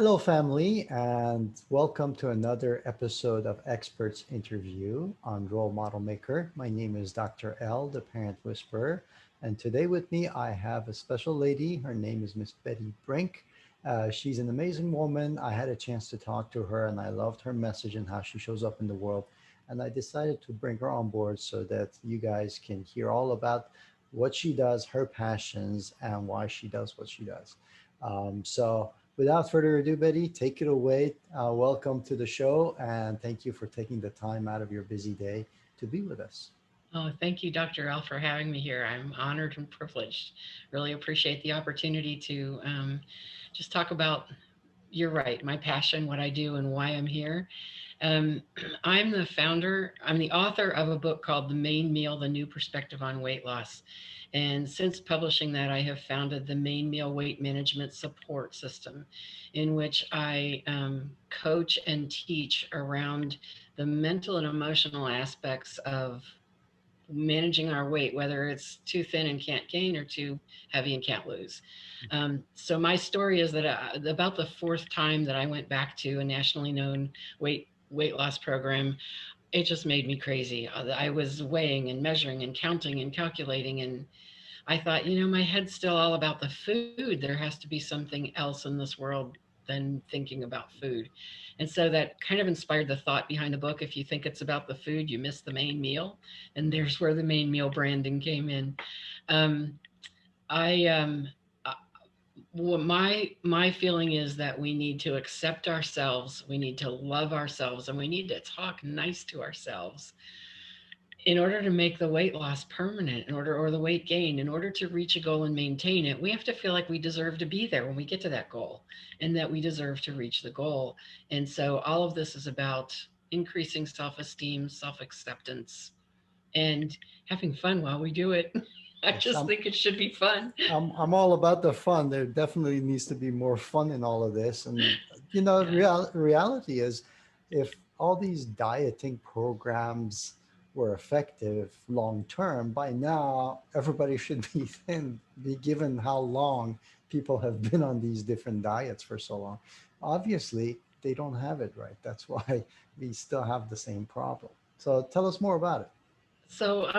Hello, family, and welcome to another episode of Experts Interview on Role Model Maker. My name is Dr. L, the Parent Whisperer, and today with me I have a special lady. Her name is Miss Betty Brink. She's an amazing woman. I had a chance to talk to her, and I loved her message and how she shows up in the world. And I decided to bring her on board so that you guys can hear all about what she does, her passions, and why she does what she does. Without further ado, Betty, take it away. Welcome to the show, and thank you for taking the time out of your busy day to be with us. Oh, thank you, Dr. L, for having me here. I'm honored and privileged. Really appreciate the opportunity to just talk about, you're right, my passion, what I do, and why I'm here. Um, I'm the author of a book called The Main Meal, The New Perspective on Weight Loss. And since publishing that, I have founded the Main Meal Weight Management Support System, in which I coach and teach around the mental and emotional aspects of managing our weight, whether it's too thin and can't gain or too heavy and can't lose. So my story is that about the fourth time that I went back to a nationally known weight loss program, it just made me crazy. I was weighing and measuring and counting and calculating, and I thought, my head's still all about the food. There has to be something else in this world than thinking about food. And so that kind of inspired the thought behind the book. If you think it's about the food, you miss the main meal. And there's where the main meal branding came in. Um, I uh, my feeling is that we need to accept ourselves, we need to love ourselves, and we need to talk nice to ourselves in order to make the weight loss permanent, in order, or the weight gain, in order to reach a goal and maintain it. We have to feel like we deserve to be there when we get to that goal, and that we deserve to reach the goal. And so all of this is about increasing self-esteem, self-acceptance, and having fun while we do it. I Yes, just think it should be fun. I'm all about the fun. There definitely needs to be more fun in all of this. And, Yeah. reality is if all these dieting programs were effective long term, by now everybody should be thin, be given how long people have been on these different diets for so long. Obviously, they don't have it right. That's why we still have the same problem. So tell us more about it. So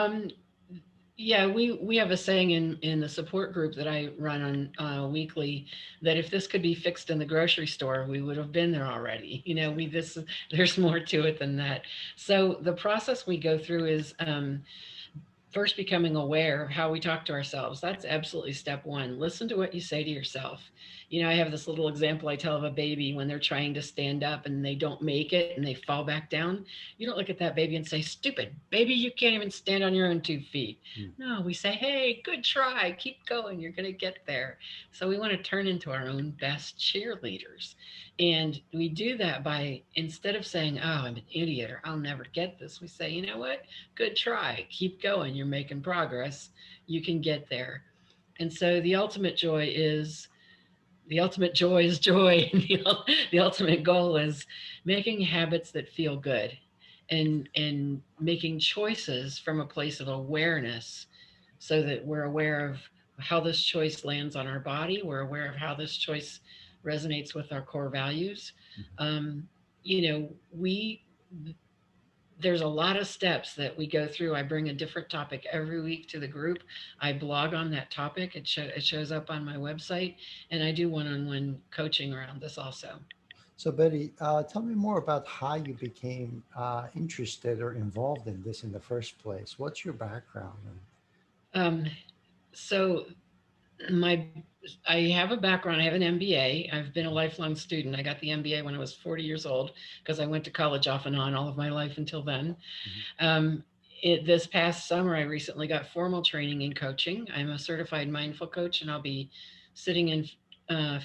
yeah, we have a saying in the support group that I run on weekly, that if this could be fixed in the grocery store, we would have been there already. We this there's more to it than that. So the process we go through is first becoming aware of how we talk to ourselves. That's absolutely step one. Listen to what you say to yourself. I have this little example I tell of a baby when they're trying to stand up and they don't make it and they fall back down. You don't look at that baby and say, "Stupid baby, you can't even stand on your own 2 feet." Mm. No, we say, "Hey, good try, keep going, you're going to get there." So we want to turn into our own best cheerleaders. And we do that by, instead of saying, "Oh, I'm an idiot," or "I'll never get this," we say, "You know what? Good try. Keep going. You're making progress. You can get there." And so the ultimate joy is joy. The ultimate goal is making habits that feel good, and making choices from a place of awareness, so that we're aware of how this choice lands on our body. We're aware of how this choice resonates with our core values. Um, we there's a lot of steps that we go through. I bring a different topic every week to the group. I blog on that topic. It shows up on my website, and I do one-on-one coaching around this also. So, Betty, tell me more about how you became interested or involved in this in the first place. What's your background? Um, so my I have a background. I have an MBA. I've been a lifelong student. I got the MBA when I was 40 years old because I went to college off and on all of my life until then. Mhm. Um, this past summer, I recently got formal training in coaching. I'm a certified mindful coach, and I'll be sitting in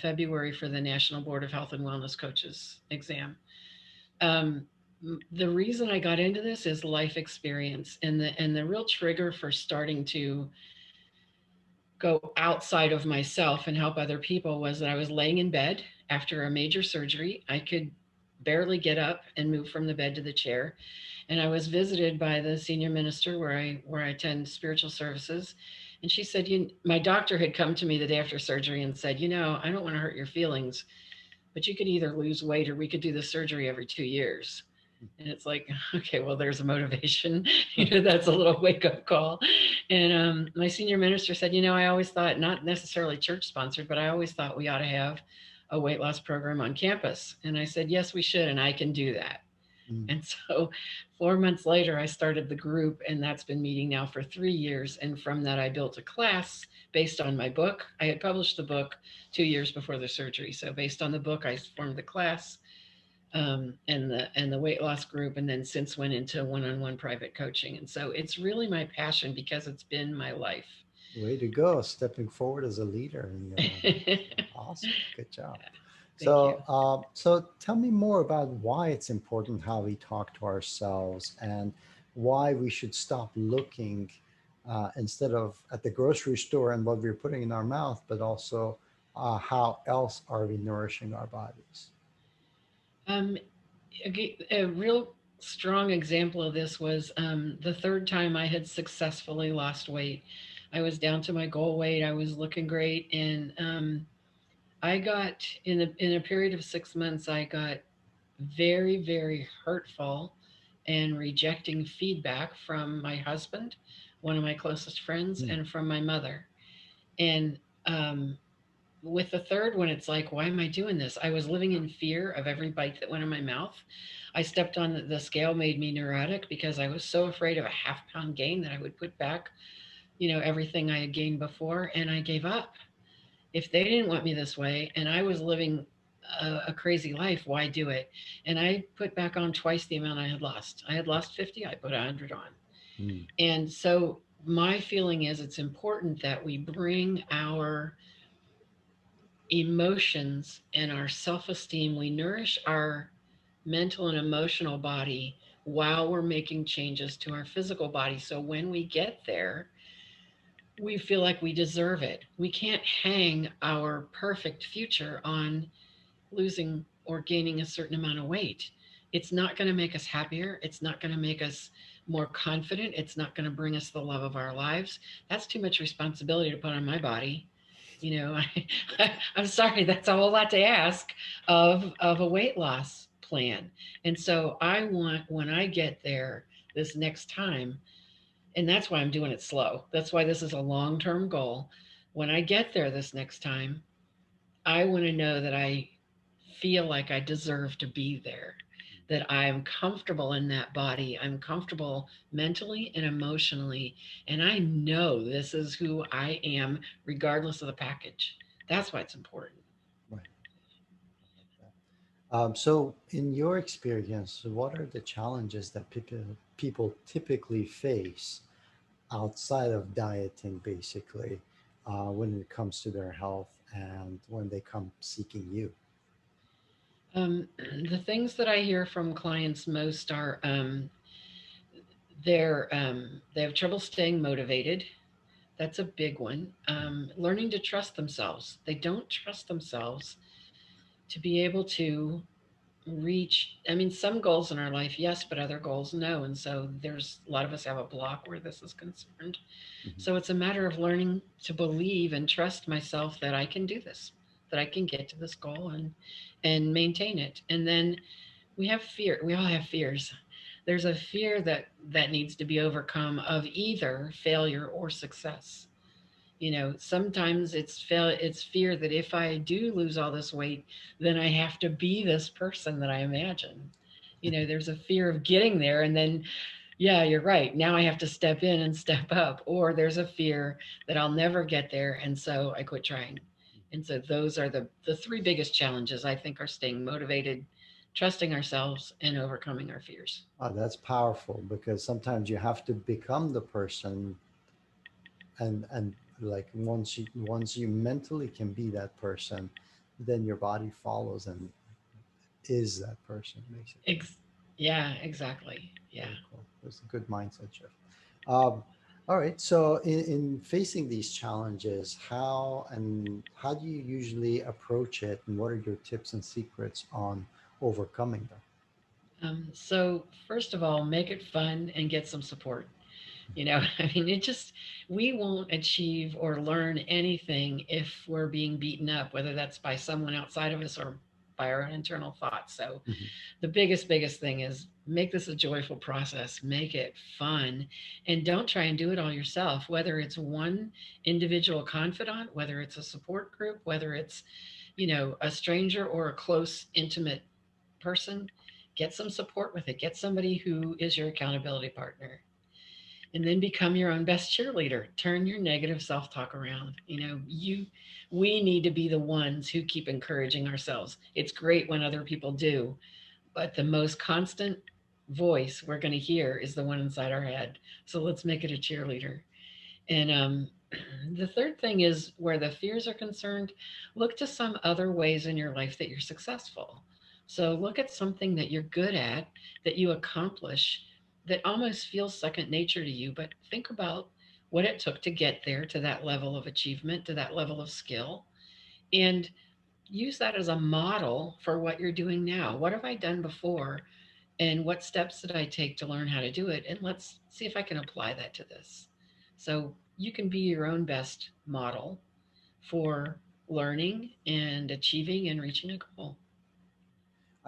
February for the National Board of Health and Wellness Coaches exam. Um, the reason I got into this is life experience, and the real trigger for starting to go outside of myself and help other people was that I was laying in bed after a major surgery. I could barely get up and move from the bed to the chair, and I was visited by the senior minister where I attend spiritual services. And she said, my doctor had come to me the day after surgery and said, "I don't want to hurt your feelings, but you could either lose weight or we could do the surgery every 2 years. And it's like, okay, well, there's a motivation. That's a little wake up call. And my senior minister said, I always thought, not necessarily church sponsored, but I always thought we ought to have a weight loss program on campus. And I said, yes, we should, and I can do that. Mm. And so 4 months later, I started the group, and that's been meeting now for 3 years. And from that, I built a class based on my book. I had published the book 2 years before the surgery. So based on the book, I formed the class, and the weight loss group, and then since went into one-on-one private coaching. And so it's really my passion because it's been my life. Way to go, stepping forward as a leader in your own life. Thank Awesome, good job. you. So tell me more about why it's important how we talk to ourselves and why we should stop looking instead of at the grocery store and what we're putting in our mouth, but also how else are we nourishing our bodies? Um, a real strong example of this was the third time I had successfully lost weight. I was down to my goal weight. I was looking great, and I got in a period of 6 months. I got very, very hurtful and rejecting feedback from my husband, one of my closest friends, Hmm. and from my mother. And um, with the third one, it's like, why am I doing this? I was living in fear of every bite that went in my mouth. I stepped on the scale, made me neurotic because I was so afraid of a half-pound gain that I would put back, everything I had gained before, and I gave up. If they didn't want me this way and I was living a crazy life, why do it? And I put back on twice the amount I had lost. I had lost 50, I put 100 on. Hmm. And so my feeling is it's important that we bring our emotions and our self esteem, we nourish our mental and emotional body while we're making changes to our physical body. So when we get there, we feel like we deserve it. We can't hang our perfect future on losing or gaining a certain amount of weight. It's not going to make us happier. It's not going to make us more confident. It's not going to bring us the love of our lives. That's too much responsibility to put on my body. I'm sorry, that's a whole lot to ask of a weight loss plan. And so I want, when I get there this next time, and that's why I'm doing it slow. That's why this is a long term goal. When I get there this next time, I want to know that I feel like I deserve to be there, that I'm comfortable in that body. I'm comfortable mentally and emotionally. And I know this is who I am, regardless of the package. That's why it's important. Right. So, in your experience, what are the challenges that people typically face outside of dieting, basically, when it comes to their health and when they come seeking you? Um, the things that I hear from clients most are they have trouble staying motivated. That's a big one. Learning to trust themselves. They don't trust themselves to be able to reach. I mean, some goals in our life, yes, but other goals, no. And so there's a lot of us have a block where this is concerned. Mhm. So it's a matter of learning to believe and trust myself that I can do this, that I can get to this goal and maintain it. And then we have fear. We all have fears. There's a fear that needs to be overcome of either failure or success. Sometimes it's fear that if I do lose all this weight, then I have to be this person that I imagine. There's a fear of getting there, and then, yeah, you're right, now I have to step in and step up. Or there's a fear that I'll never get there, and so I quit trying. And so those are the three biggest challenges, I think, are staying motivated, trusting ourselves, and overcoming our fears. That's powerful because sometimes you have to become the person, and like once you mentally can be that person, then your body follows and is that person basically. Ex- yeah, exactly. Yeah. Very cool. That's a good mindset shift. Um, all right. So in facing these challenges, how do you usually approach it, and what are your tips and secrets on overcoming them? So first of all, make it fun and get some support. I mean, we won't achieve or learn anything if we're being beaten up, whether that's by someone outside of us or by our internal thoughts. So Mhm. the biggest thing is make this a joyful process, make it fun, and don't try and do it all yourself, whether it's one individual confidant, whether it's a support group, whether it's, a stranger or a close, intimate person. Get some support with it. Get somebody who is your accountability partner. And then become your own best cheerleader. Turn your negative self-talk around. We need to be the ones who keep encouraging ourselves. It's great when other people do, but the most constant voice we're going to hear is the one inside our head. So let's make it a cheerleader. And the third thing is where the fears are concerned, look to some other ways in your life that you're successful. So look at something that you're good at, that you accomplish, that almost feels second nature to you, but think about what it took to get there, to that level of achievement, to that level of skill, and use that as a model for what you're doing now. What have I done before? And what steps did I take to learn how to do it? And let's see if I can apply that to this. So you can be your own best model for learning and achieving and reaching a goal.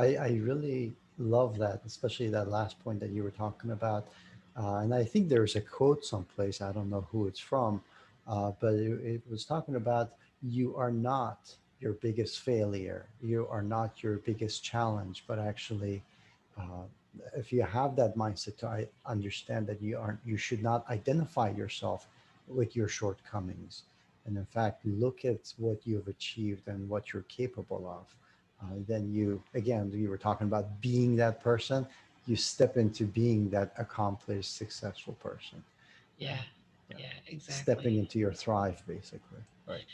I really love that, especially that last point that you were talking about. And I think there's a quote someplace, I don't know who it's from, but it was talking about you are not your biggest failure, you are not your biggest challenge, but actually, uh, if you have that mindset to understand that you should not identify yourself with your shortcomings, and in fact, look at what you've achieved and what you're capable of, then you were talking about being that person, you step into being that accomplished successful person. uh, Yeah, yeah, yeah, stepping exactly. into your thrive basically. Right.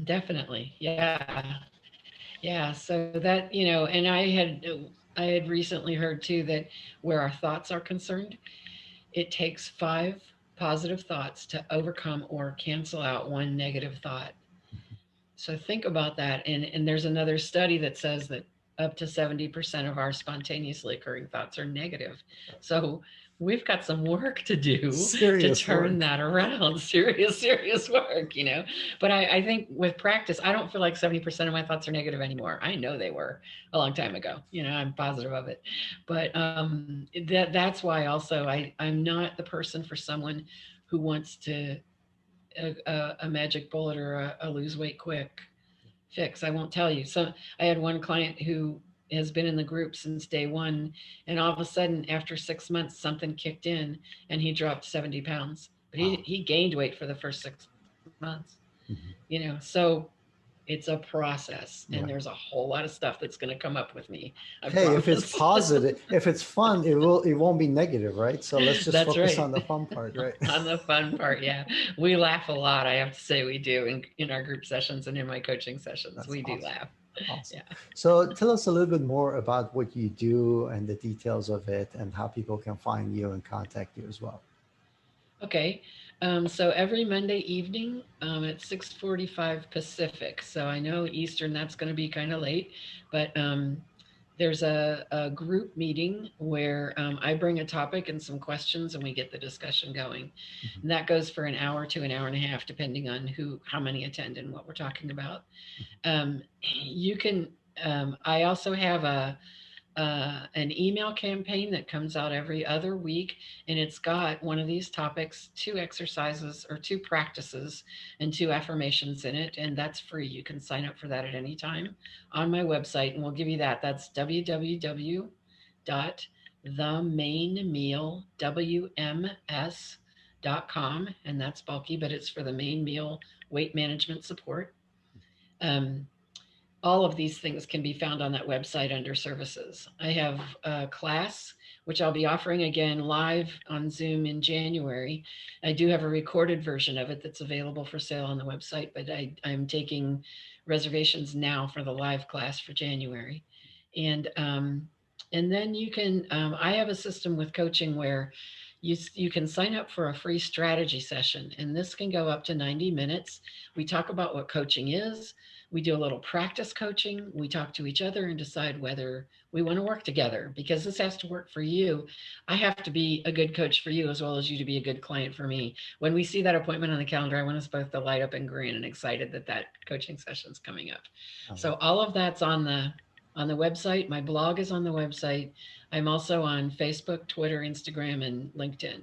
Definitely. Yeah. Yeah. So that, and I had recently heard too that where our thoughts are concerned, it takes 5 positive thoughts to overcome or cancel out one negative thought. So think about that. And there's another study that says that up to 70% of our spontaneously occurring thoughts are negative. So we've got some work to do to Serious turn work. that around. Serious work. But I think with practice, I don't feel like 70% of my thoughts are negative anymore. I know they were a long time ago. I'm positive of it. But that's why also I'm not the person for someone who wants to a magic bullet or a lose weight quick fix. I won't tell you. So I had one client who has been in the group since day one, and all of a sudden, after 6 months, something kicked in, and he dropped 70 pounds. But he Wow. he gained weight for the first 6 months. Mhm. So it's a process, and there's a Right. whole lot of stuff that's going to come up with me. I Hey, if it's promise. positive, if it's fun, it won't be negative, right? So let's just That's focus right. on the fun part, right? On the fun part, yeah. We laugh a lot, I have to say we do in our group sessions and in my coaching sessions. That's We do awesome. laugh. Awesome. Yeah. So tell us a little bit more about what you do and the details of it and how people can find you and contact you as well. Okay. So every Monday evening at 6:45 Pacific. So I know Eastern that's going to be kind of late, but there's a group meeting where I bring a topic and some questions, and we get the discussion going. Mhm. And that goes for an hour to an hour and a half, depending on how many attend and what we're talking about. You can. I also have an email campaign that comes out every other week, and it's got one of these topics, 2 exercises or 2 practices, and 2 affirmations in it, and that's free. You can sign up for that at any time on my website, and we'll give you that. That's www.themainmealwms.com, and that's bulky, but it's for the main meal weight management support. Um, all of these things can be found on that website under services. I have a class, which I'll be offering again live on Zoom in January. I do have a recorded version of it that's available for sale on the website, but I'm taking reservations now for the live class for January. And and then I have a system with coaching where you can sign up for a free strategy session, and this can go up to 90 minutes. We talk about what coaching is. We do a little practice coaching. We talk to each other and decide whether we want to work together, because this has to work for you. I have to be a good coach for you as well as you to be a good client for me. When we see that appointment on the calendar, I want us both to light up and grin and excited that coaching session's coming up. I love So all of that's on the on the website. My blog is on the website. I'm also on Facebook, Twitter, Instagram, and LinkedIn.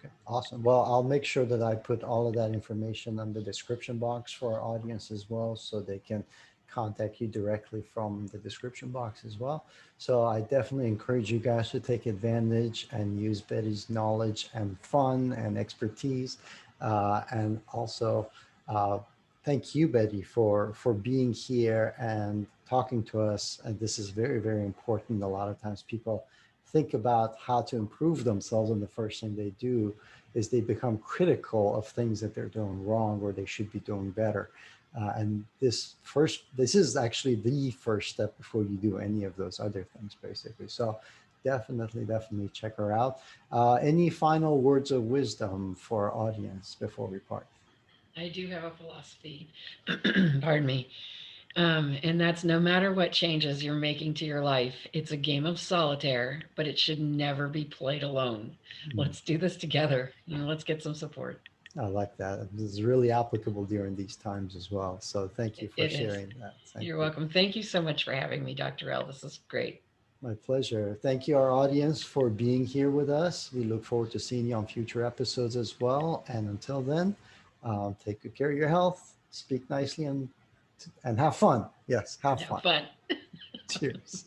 Okay, awesome. Well, I'll make sure that I put all of that information on the description box for our audience as well, so they can contact you directly from the description box as well. So I definitely encourage you guys to take advantage and use Betty's knowledge and fun and expertise, and also uh, thank you, Betty, for being here and talking to us. And this is very, very important. A lot of times people think about how to improve themselves, and the first thing they do is they become critical of things that they're doing wrong or they should be doing better. And this is actually the first step before you do any of those other things, basically. So definitely check her out. Any final words of wisdom for our audience before we part? I do have a philosophy, pardon me, and that's no matter what changes you're making to your life, it's a game of solitaire, but it should never be played alone. Mm, Let's do this together. Let's get some support. I like that. This is really applicable during these times as well. So thank you for It is. sharing that. Thank You're you. welcome. Thank you so much for having me, Dr. L. This is great. My pleasure. Thank you, our audience, for being here with us. We look forward to seeing you on future episodes as well. And until then, take good care of your health, speak nicely, and have fun. Yes, have Have fun. fun. Cheers.